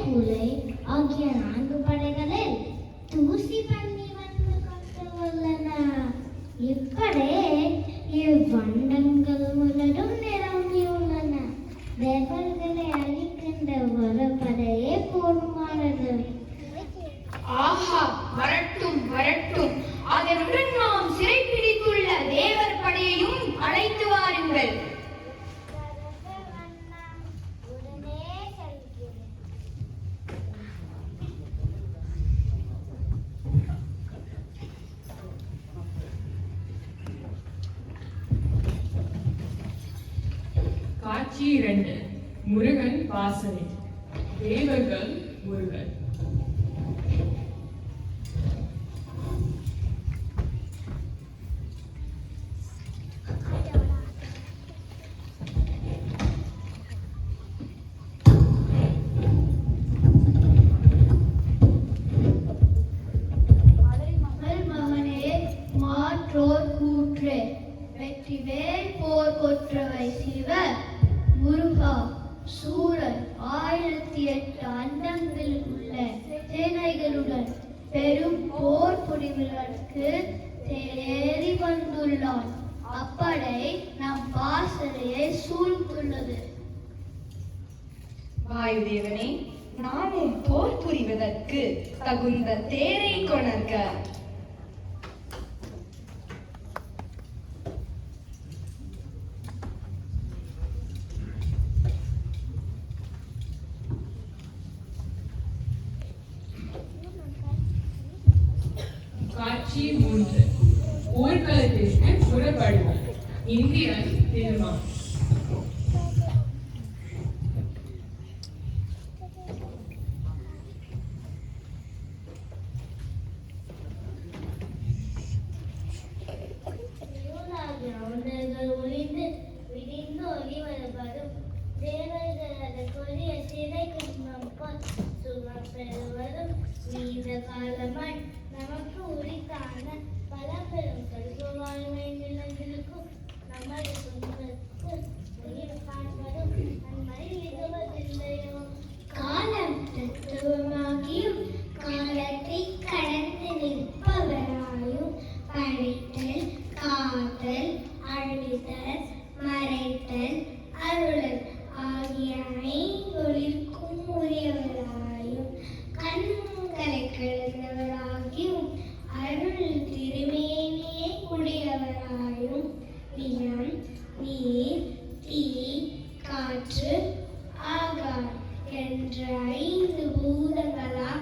கூலை ஆகிய 4 படைகளில் தூசி பண்ணி வந்து கொண்டு உள்ளன. இப்படி இவ்வண்டங்கள் முழுதும் நிரம்பியுள்ளன. தேவர்களை அழிக்கின்ற ஒரு படையே போதுமானது. ஆஹா, வரட்டும் வரட்டும். அதனுடன் நாம் சிறைப்பிடித்துள்ள தேவர் படையையும் அழைத்து வாருங்கள். காட்சி 2. முருகன் வாசனை. தேவர்கள் முருகன். வெற்றிவேல் போர் கொற்றவை சிவ முருகா சூரன் 1008 அண்டங்களில் உள்ள சேனைகளுடன் பெரும் போர் புரிவதற்கு தேறி வந்துள்ளான். அப்படை நம் வாசலையை சூழ்ந்துள்ளது. வாயுதேவனே, நாமும் போர் புரிவதற்கு தகுந்த தேரை கொணர்க. காட்சி 3. போர்க்களத்திற்கு புறப்படுவோம். இந்திரன் திருமால். விடிந்து ஒளிவரும் தேவர்களது கொடிய சிறைக்கு சுமப்பெறுவதும் நீண்ட காலமாய் நமக்கு உரித்தான பல பெரும் கல்வாழ்வை நிலந்திருக்கும் நமது துன்பத்துக்கு உயிர் காண்பதும் நன்மை மிகுவதில்லையோ. காலம் தத்துவமாகியும் காலத்தை கடந்து நிற்பவராயும் படைத்தல் காத்தல் அழித்தல் மறைத்தல் அருளல் ஆகிய 5 உரியவராயும் கண்களை கடந்தவராகியும் அருள் திருமேனியை உடையவராயும் நிலம் நீர் தீ காற்று ஆகார் என்ற 5 பூதங்களா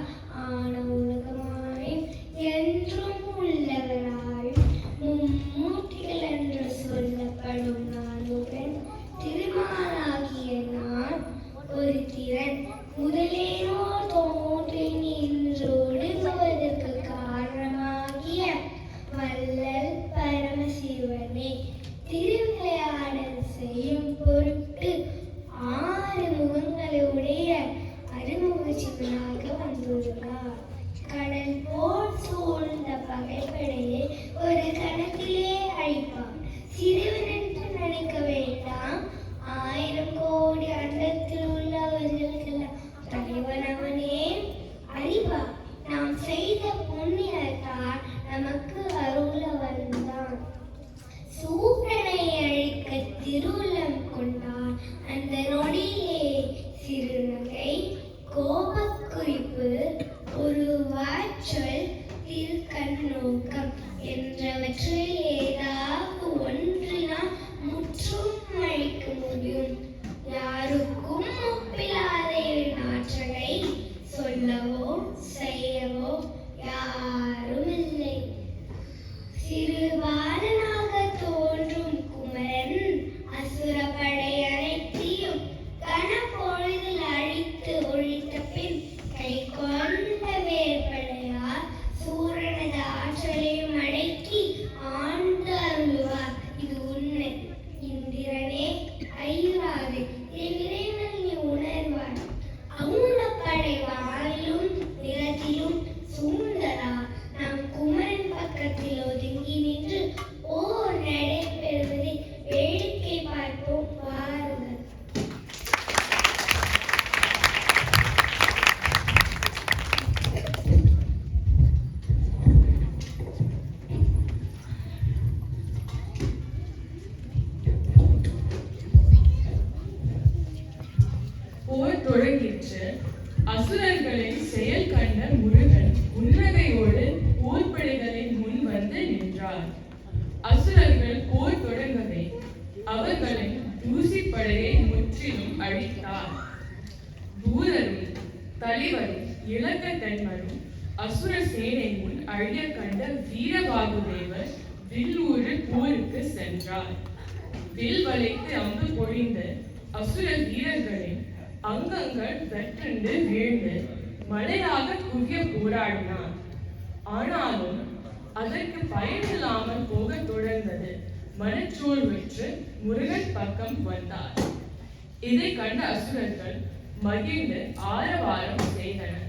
ஆன உலகமாயும் என்றும் உள்ளவராயும் மும்மூர்த்திகள் என்று சொல்லப்படும் 4 திருமாலாகிய நான் ஒரு திறன் முதலேனோ தோன்றி நின்றோடுவதற்கு காரணமாகிய வள்ளல் பரமசிவனே, திருவிளையாடல் செய்யும் பொருட்டு 6 முகங்களை உடைய அறுமுக சிவனாக வந்துள்ளார். கடல் போல் சூழ்ந்த பகைப்படையை ஒரு கணத்திலே அழிப்பார். சிறுவன் என்று நினைக்க வேண்டாம், 1000 கோடி அண்டத்தில் உள்ளவர்களுக்கெல்லாம் தலைவனவனே அறிவார். நாம் செய்த புண்ணியத்தால் நமக்கு அருள வந்தான். சூரனை அழிக்க திருவுள்ளம் கொண்டார். அந்த நொடியே சிறுநகை கோபக்குறிப்பு ஒரு வாய்ச்சொல் திருக்கண்ணோக்கம் என்றவற்றில் ஏதாவது ஒன்றினால் முற்றும் அழிக்க முடியும். யாருக்கும் ஒப்பில்லாத ஆற்றலை சொல்லவோ செய்யவோ யாரும் இல்லை. சிறு பாலனாக தோன்றும் குமரன் அசுரப்படை அனைத்தையும் கனப்பொழுதில் அழித்து ஒழித்த பின் கை கொண்ட வேற்படையார் சூரனது ஆற்றலையும் அடக்கி ஆண்டு அருள்வார். இது உண்மை. இந்திரனே ஐயுறாது, இதை விரைவில் நீ உணர்வார். அவுணப்படை வாழும் நிலத்தில் தொடங்கிற்று. அசுரர்களின் செயல் கண்ட முருகன் புன்னகையோடு போர்ப்படைகளின் முன் வந்து நின்றார். அசுரர்கள் போர் தொடங்கவே அவர்களின் தூசிப்படையை முற்றிலும் அழித்தார். தூதரும் தலைவரும் இலக்கத்தன்மரும் அசுர சேனை முன் அழிய கண்ட வீரபாகுதேவர் வில்லூரில் போருக்கு சென்றார். வில் வளைத்து அம்பு பொழிந்த அசுர வீரர்களின் அங்கங்கள் வெற்றுண்டு வீழ்ந்து மழையாக குவிய போராடினார். ஆனாலும் அதற்கு பயனில்லாமல் போக தொடர்ந்தது. மனச்சோர்வுற்று முருகன் பக்கம் வந்தார். இதை கண்ட அசுரர்கள் மகிழ்ந்து ஆரவாரம் செய்தனர்.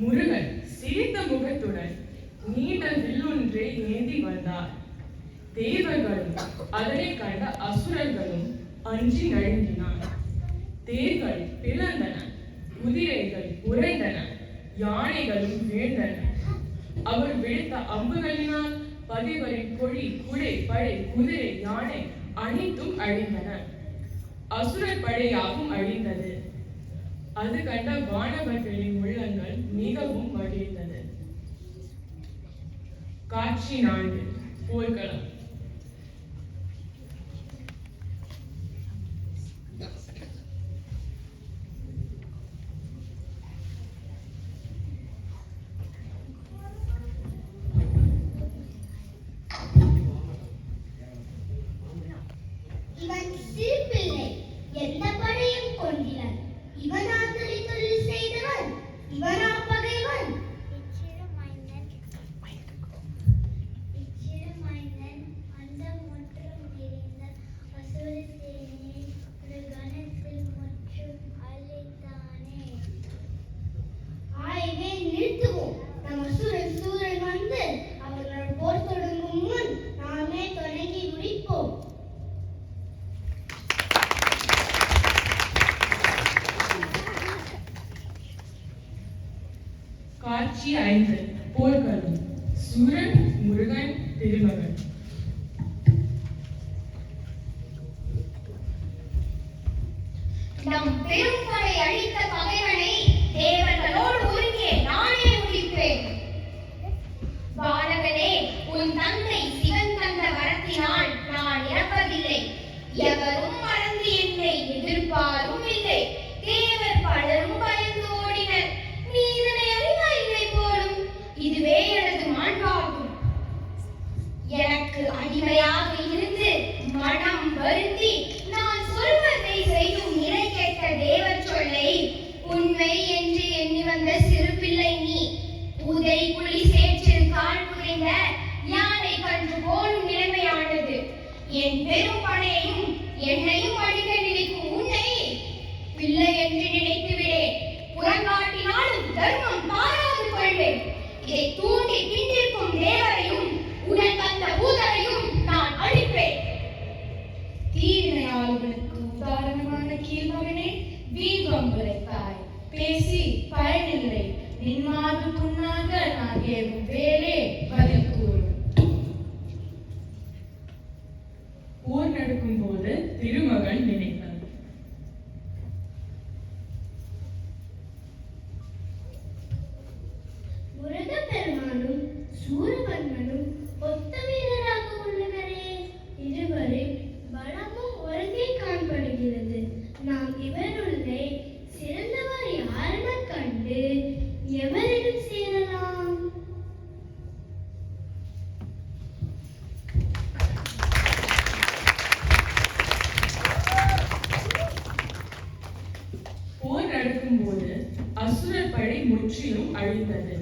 முருகன் சிரித்த முகத்துடன் நீண்ட வில்லொன்றை ஏந்தி வந்தார். தேவர்களும் அதனை கண்ட அசுரர்களும் அஞ்சி நடுங்கினார். தேர்கள் பிளந்தன, குதிரைகள் உறைந்தன, யானைகளும் வீழ்ந்தன. அவர் விடுத்த அம்புகளினால் பகைவரின் கொடி, குடை, படை, குதிரை, யானை அனைத்தும் அழிந்தன. அசுரர் படையாகவும் அழிந்தது. அது கண்ட வானவர்களின் உள்ளங்கள் மிகவும் மகிழ்ந்தது. காட்சி 4. போர்க்களம். இவன் சிறு பிள்ளை, எந்த படையும் கொண்டிலன். இவனா தொழில் செய்தவன், இவனா பகைவன். இச்சிறு மைந்தன் அண்டம் முற்றும் நிறைந்த அசுர சேனையை ஒரு கணத்தில் முற்றும் அழித்தானே. ஆய்வை நிறுத்துவோம். நம் அசுரன் சூரன் வந்து அவர்கள் போர் தொடங்கும் முன் நாமே தொடங்கி முடிப்போம். காட்சி 5. போர்க்களம். சூரன், முருகன், திருமகன். நம் பெரும்படை அழித்த பகைவனை தேவர்களோடு ஒருங்கே நானே முடிப்பேன். பாலகனே, உன் தந்தை சிவன் தந்த வரத்தினால் நான் இறப்பதில்லை. எவரும் மறந்து என்னை எதிர்ப்பாரும் இல்லை. தேவர் பலரும் பயந்து ஓடினர். நீ இதனை அறிவாயில்லை போலும். இதுவே எனது மாண்பாகும். எனக்கு அடிமையாக இருந்து மனம் வருந்தி நான் சொல்வதை செய்யும் நிலை கேட்ட தேவர் சொல்லை உண்மை என்று எண்ணி வந்த சிறு பிள்ளை நீ. உதை புலி சேற்றில் கால் புதைந்த யானை கன்று போலும் நிலைமையானது. என் பெரும் படையையும் என்னையும் அழிக்க நினைக்கும் உன்னை பிள்ளை என்று நினைத்து விடேன். புறங்காட்டினாலும் தர்மம் பாராது கொள்வேன். இதை தூண்டி பின்னிருக்கும் தேவரையும் உடன் வந்த பூதரையும் நான் அழிப்பேன். தீவினையாளர்களுக்கு உதாரணமான கீழ்மகனே, வீகம் உரைத்தாய். பேசி பயனில்லை. நின்மாது புண்ணாக நான் ஏவும் வேலே பதில் கூறும். போர் நடக்கும் போது திருமகன் நினைத்தார். முருகப்பெருமானும் சூரபன்மனும் ஒத்த வீரராக உள்ளனரே. இருவரின் பலமும் ஒருங்கே காணப்படுகிறது. நாம் இவருள்ளே சிறந்தவர் யாரென கண்டு எவரிடம் சேரலாம்? போர் நடக்கும் போது அசுரர் படை முற்றிலும் அழிந்தது.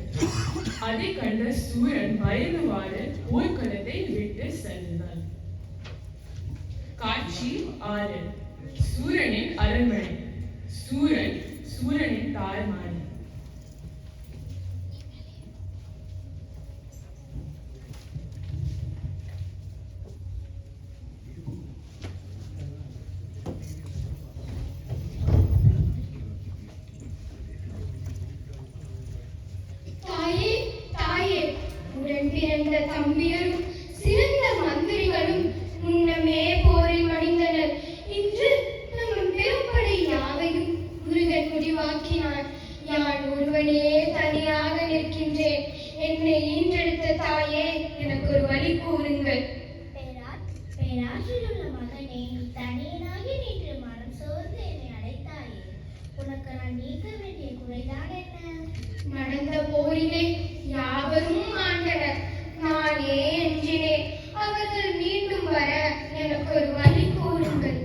அதை கண்ட சூரன் பயந்தவாறு போர்க்களத்தை விட்டு சென்றார். காட்சி 6. சூரனின் அரண்மனை. சூரன், சூரனின் தாய்மாரி. தாயே, தாயே, உடன் பிறந்த தம்பியரும் சிறந்த மந்திரிகளும் முன்னமே போரில் மடிந்தனர். இன்று நம் பெரும்படை நடந்த போரிலே யாவரும் ஆண்டனர். நானே எஞ்சினேன். அவர்கள் மீண்டும் வர எனக்கு ஒரு வழி கூறுங்கள்.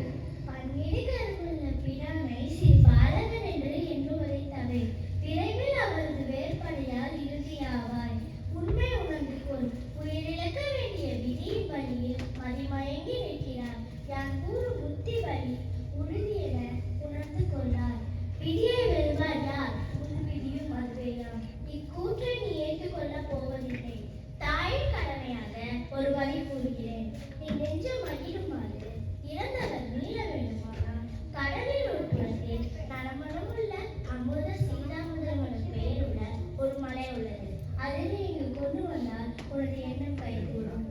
பன்னிருகருக்குள்ள பிரானை சிறு பாலகன் என்று என்று உரைத்தவை. விரைவில் அவரது வேற்படையால் இறுதியாவாய். உண்மை உணர்ந்து கொள். உயிரிழக்க வேண்டிய விதியின் வழியில் மதிமயங்கி நிற்கிறார். யான் கூறும் புத்தி வழி உறுதியென உணர்ந்து கொண்டார். விதியை வெல்வார் யார்? உன் விதியும் அதுவேயாம். இக்கூற்றை நீ ஏற்றுக்கொள்ளப் போவதில்லை. தாயின் கடமையாக ஒரு வழி கூறுகிறேன். நீ நெஞ்சம் மகிழுமாறு இறந்தவர் மீள வேண்டுமானால் கடலில் ஒரு புறத்தில் நலமணமுள்ள அமுத சீதாமுதல்வன் பெயருள்ள ஒரு மலை உள்ளது. அதை நீ இங்கு கொண்டு வந்தால் உனது எண்ணம் கைகூடும்.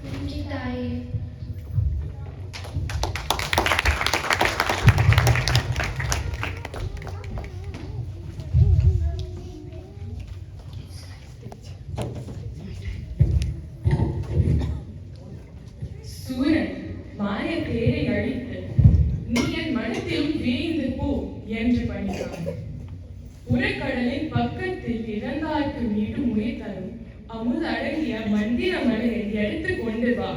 நன்றி தாயே. சூரன் மாய தேரை அழித்து நீ என் மனத்திலும் வீழ்ந்து போ என்று பணித்தான். புறக்கடலின் பக்கத்தில் இறந்தார்க்கு மீது முறை தரும் அமுது அடங்கிய மந்திர மலையை எடுத்து கொண்டு வா.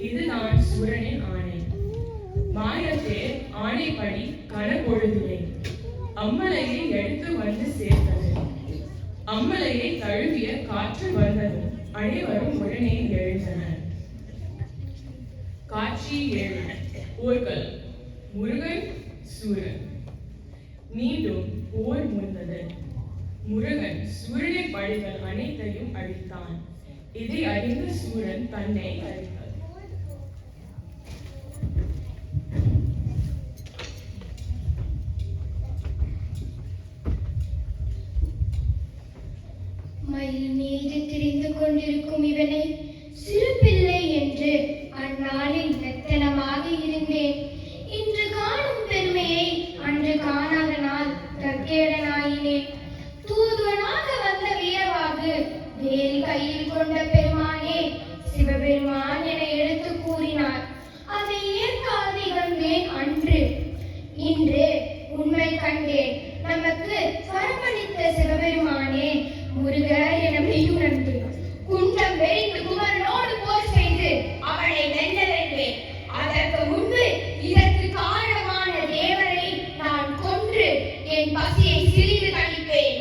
இதுதான் சூரனின் ஆணை. மாயத்தேர் ஆணைப்படி கனப்பொழுதிலே அம்மலையை எடுத்து வந்து சேர்த்தது. அம்மலையை தழுவிய காற்று வந்ததும் அனைவரும் உடனே எழுந்தனர். காட்சி 7. போர்கள். முருகன் சூரன். மீண்டும் போர் மூண்டது. முருகன் சூரனின் படைகள் அனைத்தையும் அழித்தான். இதை அறிந்த சூரன் தன்னை அழித்தார். மயில் மீது திரிந்து கொண்டிருக்கும் இவனை சிறு பிள்ளை என்று அந்நாளில் மெத்தனமாக இருந்தேன். இன்று காணும் பெருமையை அன்று காணாத நாள் தற்கேடனாயினேன். தூதுவனாக வந்த வீரவாகு வேல் கையில் கொண்ட பெருமானே சிவபெருமான் என எடுத்து கூறினார். அதை ஏற்காது இகழ்ந்தேன் அன்று. இன்று உண்மை கண்டேன். நமக்கு வரமளித்த சிவபெருமானே முருகர் என மெய்யுணர்ந்து குன்றம் வெறித்து குமரனோடு போர் செய்து அவனை வெல்ல வெல்வேன். அதற்கு முன்பு இதற்கு காரணமான தேவரை நான் கொன்று என் பசியை சிறிது கழிப்பேன்.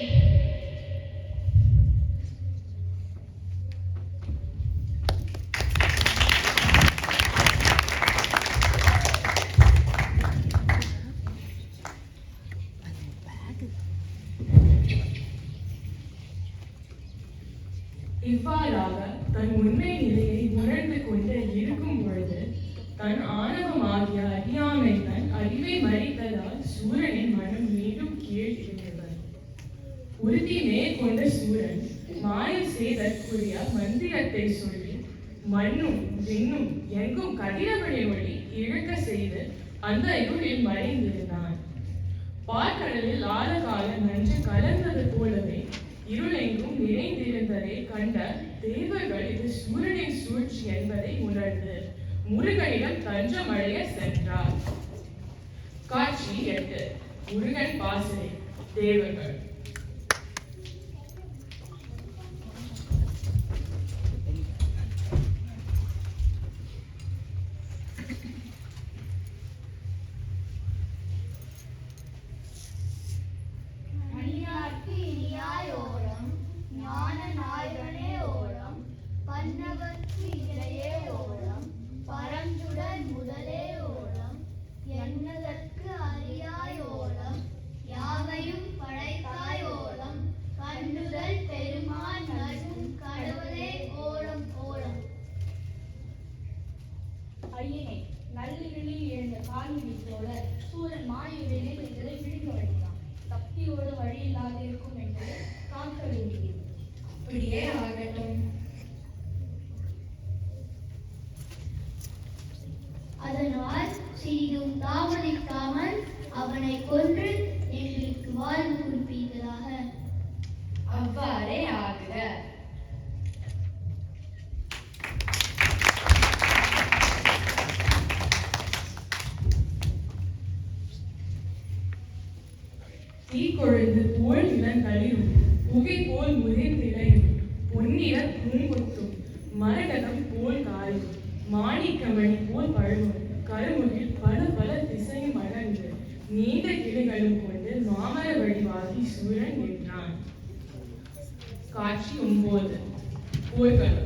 இவ்வாறாக தன் உண்மை நிலையை உணர்ந்து கொண்டு இருக்கும் பொழுது தன் ஆணவமாகிய அறியாமை தன் அறிவை மறித்ததால் சூரனின் மனம் மீண்டும் கீழ் இருந்தது. உறுதி மேற்கொண்ட சூரன் மாய செய்தற்குரிய மந்திரத்தை சொல்லி மண்ணும் விண்ணும் எங்கும் கதிரவனை ஒளி இழக்க செய்து அந்த இருளில் மறைந்திருந்தான். பாற்கடலில் ஆழகால நன்று கலந்தது போலவே இருளெங்கும் நிறைந்திருந்ததை கண்ட தேவர்கள் இது சூரனின் சூழ்ச்சி என்பதை உணர்ந்து முருகனிடம் தஞ்சமடைய சென்றார். காட்சி 8. முருகன் பாசறை. தேவர்கள். ஐயனே, நள்ளிரவில் எழுந்த கால்நடை போல சூரன் மாயுடனே செய்ததை விழுங்க வழிதான். தப்பியோடு வழி இல்லாது இருக்கும் என்று காக்க வேண்டியது. அப்படியே ஆகட்டும். அதனால் சிறிதும் தாமதிக்காமல் அவனை கொன்று எங்களுக்கு வாழ்வு குறிப்பீர்களாக. அவ்வாறே ஆகுக. தீக்கொழுந்து போல் இளங்களிரும் புகை போல் முதிர்ந்திடையும் பொன்னிற பூங்கொத்தும் மரகதம் போல் காயும் மாணிக்கமணி போல் பழுவும் கருமுகில் பல பல திசையும் அடர்ந்து நீண்ட கிளைகளும் கொண்டு மாமர வடிவாகி சூரன் நின்றான். காட்சி 9. போர்க்களம்.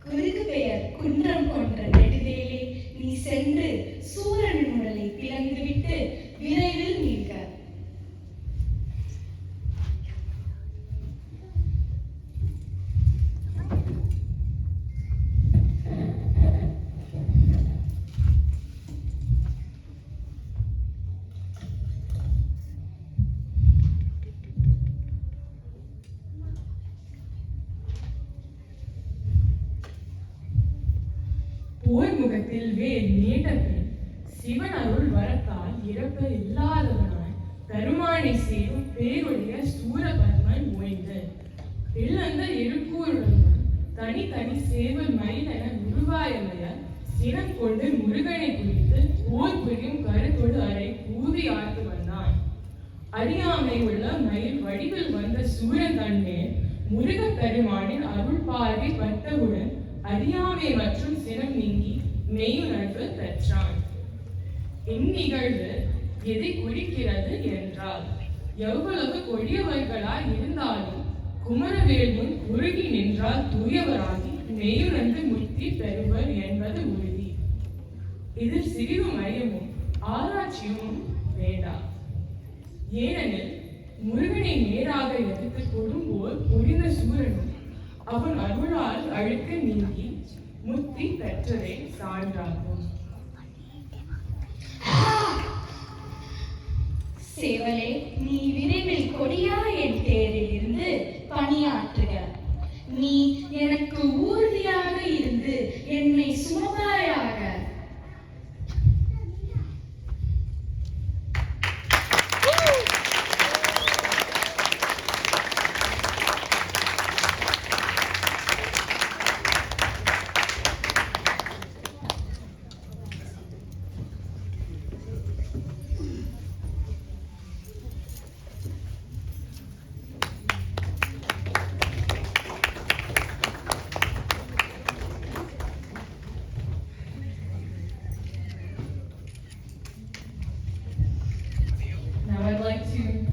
குருகு பெயர் குன்றம் கொன்ற நெடுவேலே, நீ சென்று சூரனின் உடலை பிளந்துவிட்டு விரைவில் மீட்க. போர்முகத்தில் வேல் நீண்ட பின் சிவன் அருள் வரத்தால் இறப்பு இல்லாதவனாய் பெருமானை சேரும் பேருடைய சூரபத்மன் ஓய்ந்து பிளந்த எழுக்கூறுடன் தனி சேவல் மனிதன உருவாயமைய சினம் கொண்டு முருகனை குறித்து போர் புரியும் கருத்தொடு அறை ஊதி ஆர்த்து வந்தான். அறியாமை உள்ள மயில் வடிவில் வந்த சூரன் தன்மேல் முருகப் பெருமானின் அருள் பார்வை பட்டவுடன் அறியாமை மற்றும் சினம் நீங்கி மெய்யுணர்வு பெற்றான். இந்நிகழ்வு எதை குறிக்கிறது என்றால், எவ்வளவு கொடியவர்களாய் இருந்தாலும் குமரவேல் உருகி நின்றால் தூயவராகி மெய்யுணர்ந்து முக்தி பெறுவர் என்பது உறுதி. இதில் சிறிது மையமும் ஆராய்ச்சியும் வேண்டாம். ஏனெனில் முருகனை நேராக எதிர்த்து கொடும்போர் புரிந்த சூரனும் அவன் அருளால் அழுக்க நீங்கி முக்தி பெற்றதை சான்றாகும். சேவலே, நீ விரைவில் கொடியா என் தேரில் இருந்து பணியாற்றுக. நீ எனக்கு ஊர்தியாக இருந்து என்னை சுமப்பாயாக.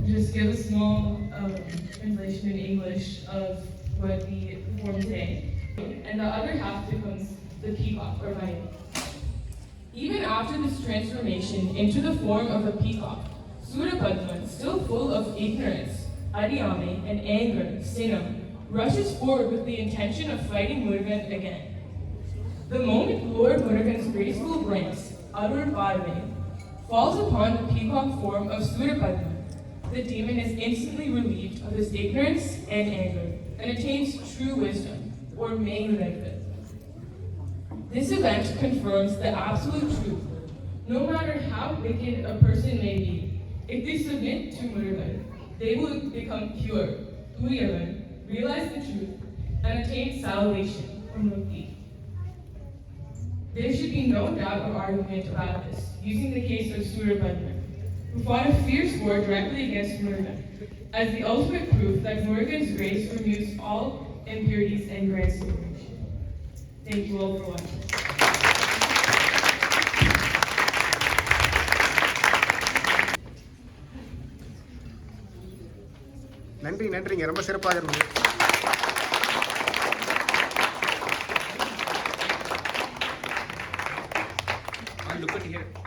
Just give a small translation in English of what we performed today. And the other half becomes the peacock or lion. Even after this transformation into the form of a peacock, Surapadman, still full of ignorance, Ariyame, and anger, Sinam, rushes forward with the intention of fighting Murugan again. The moment Lord Murugan's graceful glance, Arur Parve, falls upon the peacock form of Surapadman, the demon is instantly relieved of his ignorance and anger and attains true wisdom, or Mayunarva. This event confirms the absolute truth. No matter how wicked a person may be, if they submit to Murugan, they will become pure, Turiyavan, realize the truth, and attain salvation, or Mukti. There should be no doubt or argument about this, using the case of Surapadman, who fought a fierce war directly against Murugan, as the ultimate proof that Murugan's grace removes all impurities and grants liberation. Thank you all for watching. நன்றிங்க ரொம்ப சிறப்பாக இருந்தது. here.